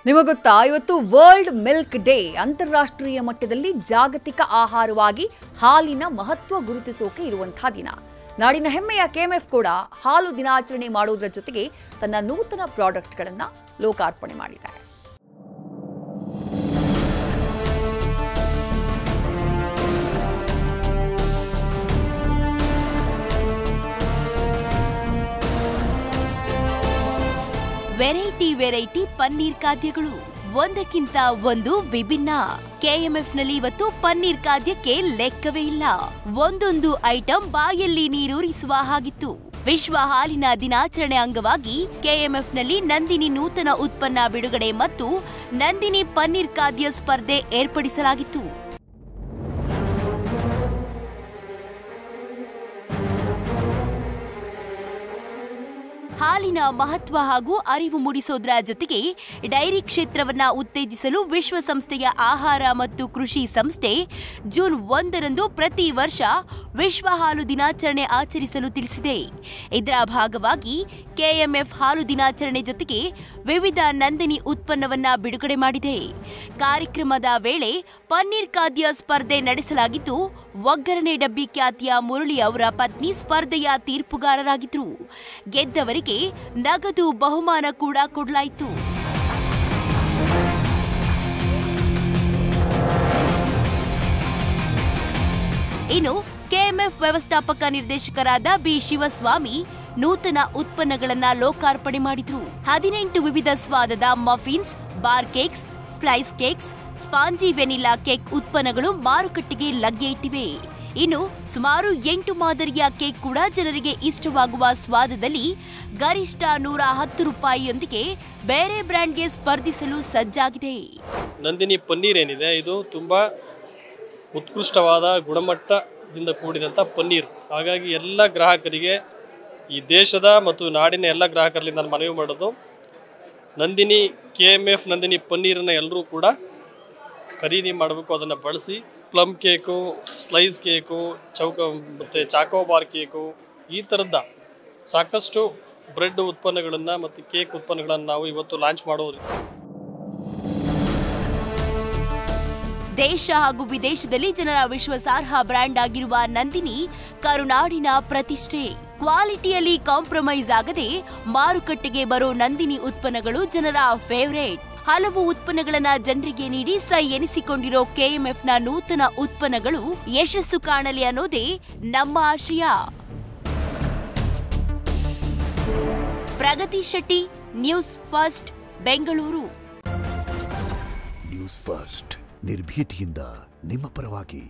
ನಿಮಗೆ ಗೊತ್ತಾ ಇವತ್ತು ವರ್ಲ್ಡ್ ಮಿಲ್ಕ್ ಡೇ ಅಂತಾರಾಷ್ಟ್ರೀಯ ಮಟ್ಟದಲ್ಲಿ ಜಾಗತಿಕ ಆಹಾರವಾಗಿ ಹಾಲಿನ ಮಹತ್ವ ಗುರುತಿಸೋಕೆ ಇರುವಂತಹ ದಿನ. ನಾಡಿನ ಹೆಮ್ಮೆಯ ಕೆಎಂಎಫ್ ಕೂಡ ಹಾಲು ದಿನಾಚರಣೆ ಮಾಡುವುದರ ಜೊತೆಗೆ ತನ್ನ ನೂತನ ಪ್ರಾಡಕ್ಟ್ಗಳನ್ನು ಲೋಕಾರ್ಪಣೆ ಮಾಡಿದ್ದಾರೆ. ವೆರೈಟಿ ಪನ್ನೀರ್ ಖಾದ್ಯಗಳು ಒಂದಕ್ಕಿಂತ ಒಂದು ವಿಭಿನ್ನ. ಕೆಎಂಎಫ್ನಲ್ಲಿ ಇವತ್ತು ಪನ್ನೀರ್ ಖಾದ್ಯಕ್ಕೆ ಲೆಕ್ಕವೇ ಇಲ್ಲ. ಒಂದೊಂದು ಐಟಂ ಬಾಯಲ್ಲಿ ನೀರೂರಿಸುವ ಹಾಗಿತ್ತು. ವಿಶ್ವ ಹಾಲಿನ ದಿನಾಚರಣೆ ಅಂಗವಾಗಿ ಕೆಎಂಎಫ್ನಲ್ಲಿ ನಂದಿನಿ ನೂತನ ಉತ್ಪನ್ನ ಬಿಡುಗಡೆ ಮತ್ತು ನಂದಿನಿ ಪನ್ನೀರ್ ಖಾದ್ಯ ಸ್ಪರ್ಧೆ ಏರ್ಪಡಿಸಲಾಗಿತ್ತು. ಹಾಲಿನ ಮಹತ್ವ ಹಾಗೂ ಅರಿವು ಮೂಡಿಸೋದ್ರ ಜೊತೆಗೆ ಡೈರಿ ಕ್ಷೇತ್ರವನ್ನ ಉತ್ತೇಜಿಸಲು ವಿಶ್ವಸಂಸ್ಥೆಯ ಆಹಾರ ಮತ್ತು ಕೃಷಿ ಸಂಸ್ಥೆ ಜೂನ್ 1ರಂದು ಪ್ರತಿ ವರ್ಷ ವಿಶ್ವ ಹಾಲು ದಿನಾಚರಣೆ ಆಚರಿಸಲು ತಿಳಿಸಿದೆ. ಇದರ ಭಾಗವಾಗಿ ಕೆಎಂಎಫ್ ಹಾಲು ದಿನಾಚರಣೆ ಜೊತೆಗೆ ವಿವಿಧ ನಂದಿನಿ ಉತ್ಪನ್ನವನ್ನ ಬಿಡುಗಡೆ ಮಾಡಿದೆ. ಕಾರ್ಯಕ್ರಮದ ವೇಳೆ ಪನ್ನೀರ್ ಖಾದ್ಯ ಸ್ಪರ್ಧೆ ನಡೆಸಲಾಗಿದ್ದು, ಒಗ್ಗರಣೆ ಡಬ್ಬಿ ಖ್ಯಾತಿಯ ಮುರಳಿ ಅವರ ಪತ್ನಿ ಸ್ಪರ್ಧೆಯ ತೀರ್ಪುಗಾರರಾಗಿದ್ದರು. ಗೆದ್ದವರಿಗೆ ನಗದು ಬಹುಮಾನ ಕೂಡ ಕೊಡಲಾಯಿತು. ಇನ್ನು ಕೆಎಂಎಫ್ ವ್ಯವಸ್ಥಾಪಕ ನಿರ್ದೇಶಕರಾದ ಬಿ ಶಿವಸ್ವಾಮಿ ನೂತನ ಉತ್ಪನ್ನಗಳನ್ನು ಲೋಕಾರ್ಪಣೆ ಮಾಡಿದ್ರು. 18 ವಿವಿಧ ಸ್ವಾದದ muffins, bar cakes, slice cakes, spongy vanilla cake ಉತ್ಪನ್ನಗಳು ಮಾರುಕಟ್ಟೆಗೆ ಲಗ್ಗೆ ಇಟ್ಟಿವೆ. ಇನ್ನು ಸುಮಾರು 8 ಮಾದರಿಯ ಕೇಕ್ ಕೂಡ ಜನರಿಗೆ ಇಷ್ಟವಾಗುವ ಸ್ವಾದದಲ್ಲಿ ಗರಿಷ್ಠ ₹110ಯೊಂದಿಗೆ ಬೇರೆ ಬ್ರ್ಯಾಂಡ್ಗೆ ಸ್ಪರ್ಧಿಸಲು ಸಜ್ಜಾಗಿದೆ. ನಂದಿನಿ ಪನ್ನೀರ್ ಏನಿದೆ ಇದು ತುಂಬಾ ಉತ್ಕೃಷ್ಟವಾದ ಗುಣಮಟ್ಟದಿಂದ ಕೂಡಿದಂಥ ಪನ್ನೀರ್. ಹಾಗಾಗಿ ಎಲ್ಲ ಗ್ರಾಹಕರಿಗೆ, ಈ ದೇಶದ ಮತ್ತು ನಾಡಿನ ಎಲ್ಲ ಗ್ರಾಹಕರಲ್ಲಿ ನಾನು ಮನವಿ ಮಾಡೋದು, ನಂದಿನಿ ಕೆಎಂಎಫ್ ನಂದಿನಿ ಪನ್ನೀರನ್ನು ಎಲ್ಲರೂ ಕೂಡ ಖರೀದಿ ಮಾಡಬೇಕು, ಅದನ್ನು ಬಳಸಿ. ಪ್ಲಮ್ ಕೇಕು, ಸ್ಲೈಸ್ ಕೇಕು, ಮತ್ತು ಚಾಕೋಬಾರ್ ಕೇಕು, ಈ ಥರದ ಸಾಕಷ್ಟು ಬ್ರೆಡ್ ಉತ್ಪನ್ನಗಳನ್ನು ಮತ್ತು ಕೇಕ್ ಉತ್ಪನ್ನಗಳನ್ನು ನಾವು ಇವತ್ತು ಲಾಂಚ್ ಮಾಡೋದು. ದೇಶ ಹಾಗೂ ವಿದೇಶದಲ್ಲಿ ಜನರ ವಿಶ್ವಾಸಾರ್ಹ ಬ್ರ್ಯಾಂಡ್ ಆಗಿರುವ ನಂದಿನಿ ಕರುನಾಡಿನ ಪ್ರತಿಷ್ಠೆ. ಕ್ವಾಲಿಟಿಯಲ್ಲಿ ಕಾಂಪ್ರಮೈಸ್ ಆಗದೆ ಮಾರುಕಟ್ಟೆಗೆ ಬರೋ ನಂದಿನಿ ಉತ್ಪನ್ನಗಳು ಜನರ ಫೇವರೇಟ್. ಹಲವು ಉತ್ಪನ್ನಗಳನ್ನ ಜನರಿಗೆ ನೀಡಿ ಸೈ ಎನಿಸಿಕೊಂಡಿರೋ ಕೆಎಂಎಫ್ನ ನೂತನ ಉತ್ಪನ್ನಗಳು ಯಶಸ್ಸು ಕಾಣಲಿ ಅನ್ನೋದೇ ನಮ್ಮ ಆಶಯ. Pragati Shetty, news first, Bengaluru. News first ನಿರ್ಭೀತಿಯಿಂದ ನಿಮ್ಮ ಪರವಾಗಿ.